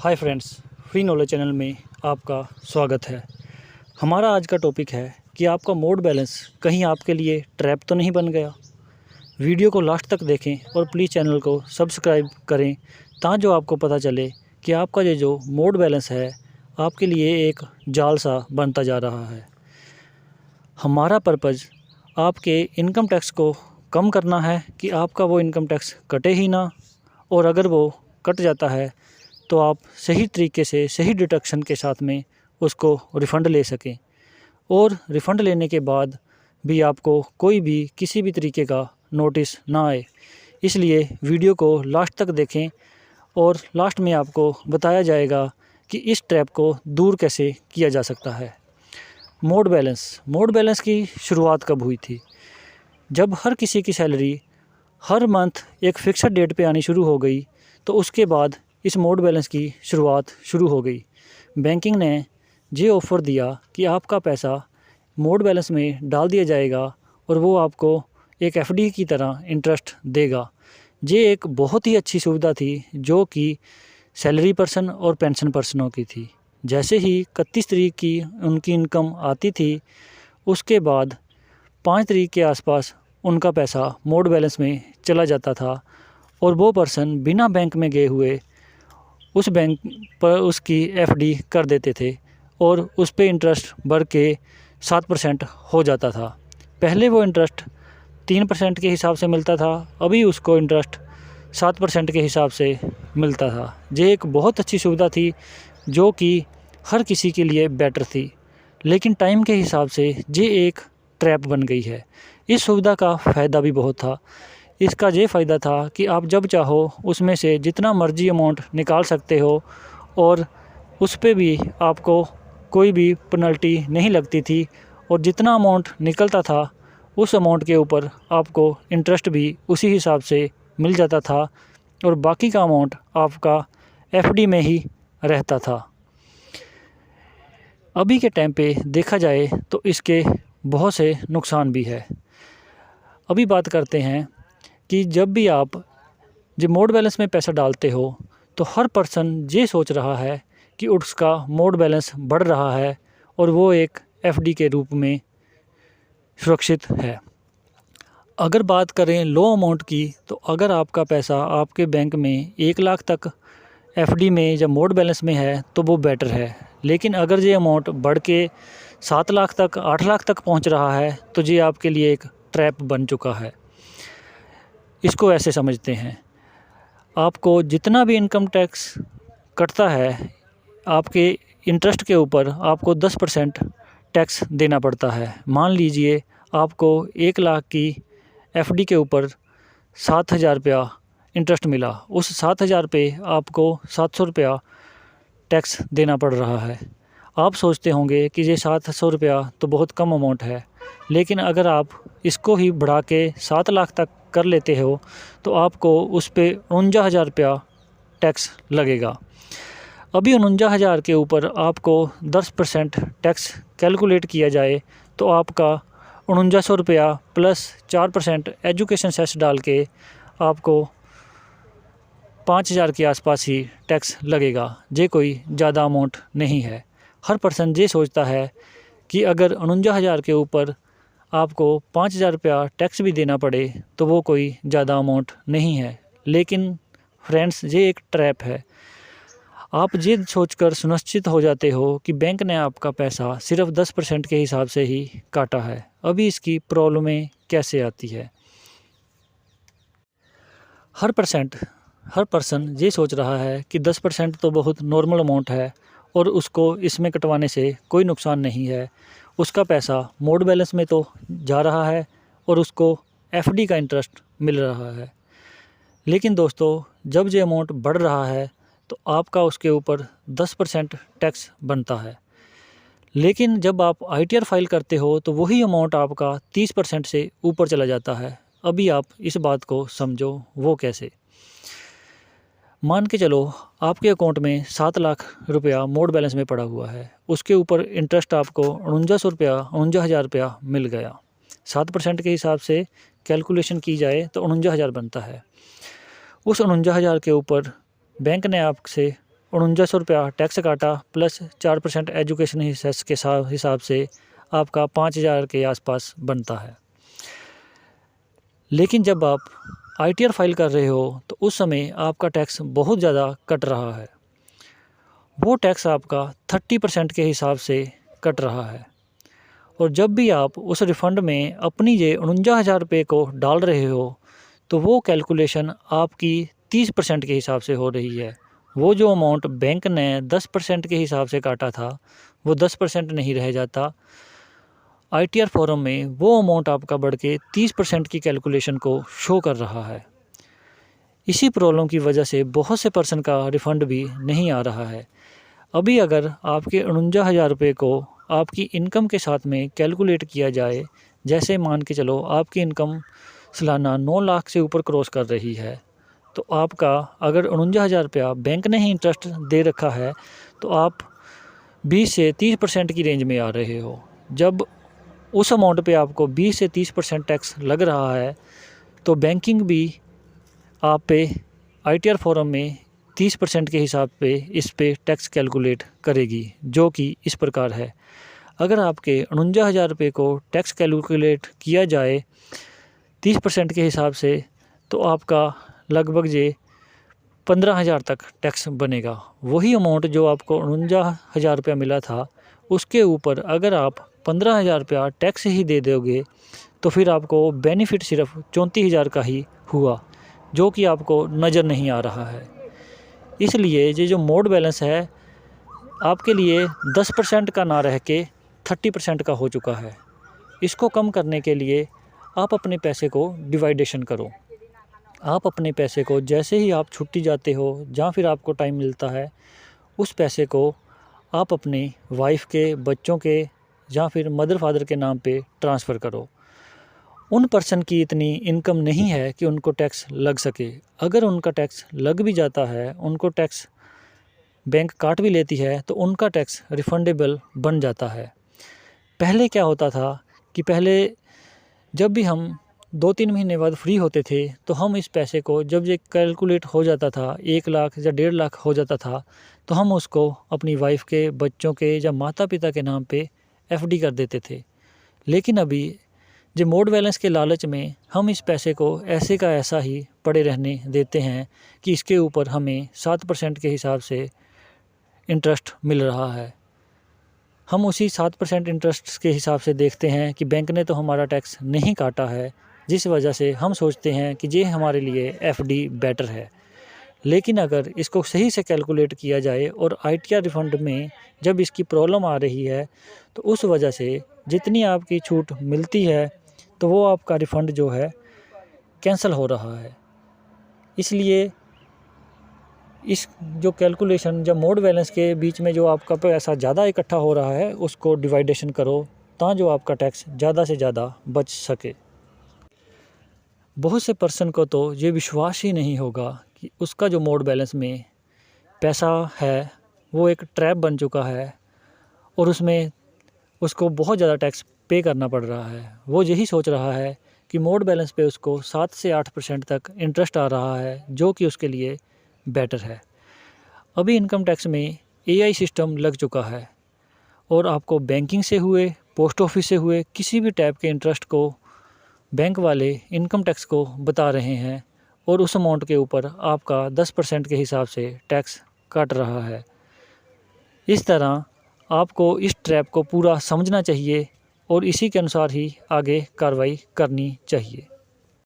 Hi friends, free knowledge channel में आपका स्वागत है। हमारा आज का टॉपिक है कि आपका मोड बैलेंस कहीं आपके लिए ट्रैप तो नहीं बन गया। वीडियो को लास्ट तक देखें और प्लीज़ चैनल को सब्सक्राइब करें ताकि आपको पता चले कि आपका ये जो मोड बैलेंस है आपके लिए एक जाल सा बनता जा रहा है। हमारा पर्पज़ आपके इनकम टैक्स को कम करना है कि आपका वो इनकम टैक्स कटे ही ना, और अगर वो कट जाता है तो आप सही तरीके से सही डिडक्शन के साथ में उसको रिफ़ंड ले सकें, और रिफ़ंड लेने के बाद भी आपको कोई भी किसी भी तरीके का नोटिस ना आए। इसलिए वीडियो को लास्ट तक देखें और लास्ट में आपको बताया जाएगा कि इस ट्रैप को दूर कैसे किया जा सकता है। मोड बैलेंस की शुरुआत कब हुई थी? जब हर किसी की सैलरी हर मंथ एक फ़िक्स्ड डेट पे आनी शुरू हो गई तो उसके बाद इस मोड बैलेंस की शुरुआत शुरू हो गई। बैंकिंग ने ये ऑफ़र दिया कि आपका पैसा मोड बैलेंस में डाल दिया जाएगा और वो आपको एक एफडी की तरह इंटरेस्ट देगा। ये एक बहुत ही अच्छी सुविधा थी जो कि सैलरी पर्सन और पेंशन पर्सनों की थी। जैसे ही 31 तारीख की उनकी इनकम आती थी, उसके बाद 5 तारीख के आसपास उनका पैसा मोड बैलेंस में चला जाता था और वो पर्सन बिना बैंक में गए हुए उस बैंक पर उसकी एफडी कर देते थे और उस पे इंटरेस्ट बढ़ के 7% हो जाता था। पहले वो इंटरेस्ट 3% के हिसाब से मिलता था, अभी उसको इंटरेस्ट 7% के हिसाब से मिलता था। ये एक बहुत अच्छी सुविधा थी जो कि हर किसी के लिए बेटर थी, लेकिन टाइम के हिसाब से ये एक ट्रैप बन गई है। इस सुविधा का फ़ायदा भी बहुत था। इसका ये फ़ायदा था कि आप जब चाहो उसमें से जितना मर्जी अमाउंट निकाल सकते हो और उस पे भी आपको कोई भी पेनल्टी नहीं लगती थी, और जितना अमाउंट निकलता था उस अमाउंट के ऊपर आपको इंटरेस्ट भी उसी हिसाब से मिल जाता था और बाकी का अमाउंट आपका एफडी में ही रहता था। अभी के टाइम पे देखा जाए तो इसके बहुत से नुकसान भी है। अभी बात करते हैं कि जब भी आप जो मोड बैलेंस में पैसा डालते हो तो हर पर्सन ये सोच रहा है कि उसका मोड बैलेंस बढ़ रहा है और वो एक एफडी के रूप में सुरक्षित है। अगर बात करें लो अमाउंट की, तो अगर आपका पैसा आपके बैंक में 1 लाख तक एफडी में या मोड बैलेंस में है तो वो बेटर है, लेकिन अगर ये अमाउंट बढ़ के 7 लाख तक 8 लाख तक पहुंच रहा है तो ये आपके लिए एक ट्रैप बन चुका है। इसको ऐसे समझते हैं, आपको जितना भी इनकम टैक्स कटता है आपके इंटरेस्ट के ऊपर आपको 10% टैक्स देना पड़ता है। मान लीजिए आपको 1 लाख की एफडी के ऊपर 7,000 रुपया इंटरेस्ट मिला, उस 7,000 पे आपको 700 रुपया टैक्स देना पड़ रहा है। आप सोचते होंगे कि ये 700 रुपया तो बहुत कम अमाउंट है, लेकिन अगर आप इसको ही बढ़ा के 7 लाख तक कर लेते हो तो आपको उस पे 49,000 रुपया टैक्स लगेगा। अभी 49,000 के ऊपर आपको 10% टैक्स कैलकुलेट किया जाए तो आपका 4900 रुपया प्लस 4% एजुकेशन सेस डाल के आपको 5,000 के आसपास ही टैक्स लगेगा। ये कोई ज़्यादा अमाउंट नहीं है। हर पर्सन ये सोचता है कि अगर 49,000 के ऊपर आपको 5,000 रुपया टैक्स भी देना पड़े तो वो कोई ज़्यादा अमाउंट नहीं है, लेकिन फ्रेंड्स ये एक ट्रैप है। आप ये सोचकर सुनिश्चित हो जाते हो कि बैंक ने आपका पैसा सिर्फ 10% के हिसाब से ही काटा है। अभी इसकी प्रॉब्लमें कैसे आती है? हर पर्सन ये सोच रहा है कि 10% तो बहुत नॉर्मल अमाउंट है और उसको इसमें कटवाने से कोई नुकसान नहीं है। उसका पैसा मोड बैलेंस में तो जा रहा है और उसको एफडी का इंटरेस्ट मिल रहा है। लेकिन दोस्तों, जब ये अमाउंट बढ़ रहा है तो आपका उसके ऊपर 10% टैक्स बनता है, लेकिन जब आप आईटीआर फाइल करते हो तो वही अमाउंट आपका 30% से ऊपर चला जाता है। अभी आप इस बात को समझो, वो कैसे? मान के चलो आपके अकाउंट में 7 लाख रुपया मोड बैलेंस में पड़ा हुआ है, उसके ऊपर इंटरेस्ट आपको 49,000 रुपया मिल गया। 7% के हिसाब से कैलकुलेशन की जाए तो 49,000 बनता है। उस 49,000 के ऊपर बैंक ने आपसे ₹4900 टैक्स काटा प्लस 4% एजुकेशन सेस के हिसाब से आपका 5000 के आसपास बनता है। लेकिन जब आप ITR फाइल कर रहे हो तो उस समय आपका टैक्स बहुत ज़्यादा कट रहा है। वो टैक्स आपका 30% के हिसाब से कट रहा है। और जब भी आप उस रिफ़ंड में अपनी ये ₹49,000 को डाल रहे हो तो वो कैलकुलेशन आपकी 30% के हिसाब से हो रही है। वो जो अमाउंट बैंक ने 10% के हिसाब से काटा था वो 10% नहीं रह जाता। ITR फॉर्म में वो अमाउंट आपका बढ़ के 30% की कैलकुलेशन को शो कर रहा है। इसी प्रॉब्लम की वजह से बहुत से पर्सन का रिफ़ंड भी नहीं आ रहा है। अभी अगर आपके ₹49,000 को आपकी इनकम के साथ में कैलकुलेट किया जाए, जैसे मान के चलो आपकी इनकम सालाना 9 लाख से ऊपर क्रॉस कर रही है, तो आपका अगर ₹49,000 बैंक ने ही इंटरेस्ट दे रखा है तो आप 20 से 30% की रेंज में आ रहे हो। जब उस अमाउंट पे आपको 20 से 30% टैक्स लग रहा है तो बैंकिंग भी आप पे ITR फॉर्म में 30% के हिसाब पे इस पे टैक्स कैलकुलेट करेगी, जो कि इस प्रकार है। अगर आपके ₹49,000 को टैक्स कैलकुलेट किया जाए 30% के हिसाब से तो आपका लगभग ये 15,000 तक टैक्स बनेगा। वही अमाउंट जो आपको ₹49,000 मिला था उसके ऊपर अगर आप ₹15,000 टैक्स ही दे दोगे तो फिर आपको बेनिफिट सिर्फ 34,000 का ही हुआ, जो कि आपको नज़र नहीं आ रहा है। इसलिए ये जो मोड बैलेंस है आपके लिए 10% का ना रह के 30% का हो चुका है। इसको कम करने के लिए आप अपने पैसे को डिवाइडेशन करो। आप अपने पैसे को जैसे ही आप छुट्टी जाते हो या फिर आपको टाइम मिलता है, उस पैसे को आप अपनी वाइफ के, बच्चों के या फिर मदर फादर के नाम पे ट्रांसफ़र करो। उन पर्सन की इतनी इनकम नहीं है कि उनको टैक्स लग सके। अगर उनका टैक्स लग भी जाता है, उनको टैक्स बैंक काट भी लेती है तो उनका टैक्स रिफंडेबल बन जाता है। पहले क्या होता था कि पहले जब भी हम 2-3 महीने बाद फ्री होते थे तो हम इस पैसे को जब ये कैलकुलेट हो जाता था 1 लाख या 1.5 लाख हो जाता था तो हम उसको अपनी वाइफ के, बच्चों के या माता पिता के नाम पे FD कर देते थे। लेकिन अभी जो मोड बैलेंस के लालच में हम इस पैसे को ऐसे का ऐसा ही पड़े रहने देते हैं कि इसके ऊपर हमें 7% के हिसाब से इंटरेस्ट मिल रहा है। हम उसी 7% इंटरेस्ट के हिसाब से देखते हैं कि बैंक ने तो हमारा टैक्स नहीं काटा है, जिस वजह से हम सोचते हैं कि ये हमारे लिए FD बेटर है। लेकिन अगर इसको सही से कैलकुलेट किया जाए और ITR रिफ़ंड में जब इसकी प्रॉब्लम आ रही है तो उस वजह से जितनी आपकी छूट मिलती है तो वो आपका रिफ़ंड जो है कैंसिल हो रहा है। इसलिए इस जो कैलकुलेशन जब मोड बैलेंस के बीच में जो आपका पैसा ज़्यादा इकट्ठा हो रहा है उसको डिवाइडेशन करो ताकि जो आपका टैक्स ज़्यादा से ज़्यादा बच सके। बहुत से पर्सन को तो ये विश्वास ही नहीं होगा कि उसका जो मोड बैलेंस में पैसा है वो एक ट्रैप बन चुका है और उसमें उसको बहुत ज़्यादा टैक्स पे करना पड़ रहा है। वो यही सोच रहा है कि मोड बैलेंस पे उसको 7 से 8% तक इंटरेस्ट आ रहा है, जो कि उसके लिए बेटर है। अभी इनकम टैक्स में AI सिस्टम लग चुका है और आपको बैंकिंग से हुए, पोस्ट ऑफिस से हुए किसी भी टाइप के इंटरेस्ट को बैंक वाले इनकम टैक्स को बता रहे हैं और उस अमाउंट के ऊपर आपका 10% के हिसाब से टैक्स काट रहा है। इस तरह आपको इस ट्रैप को पूरा समझना चाहिए और इसी के अनुसार ही आगे कार्रवाई करनी चाहिए।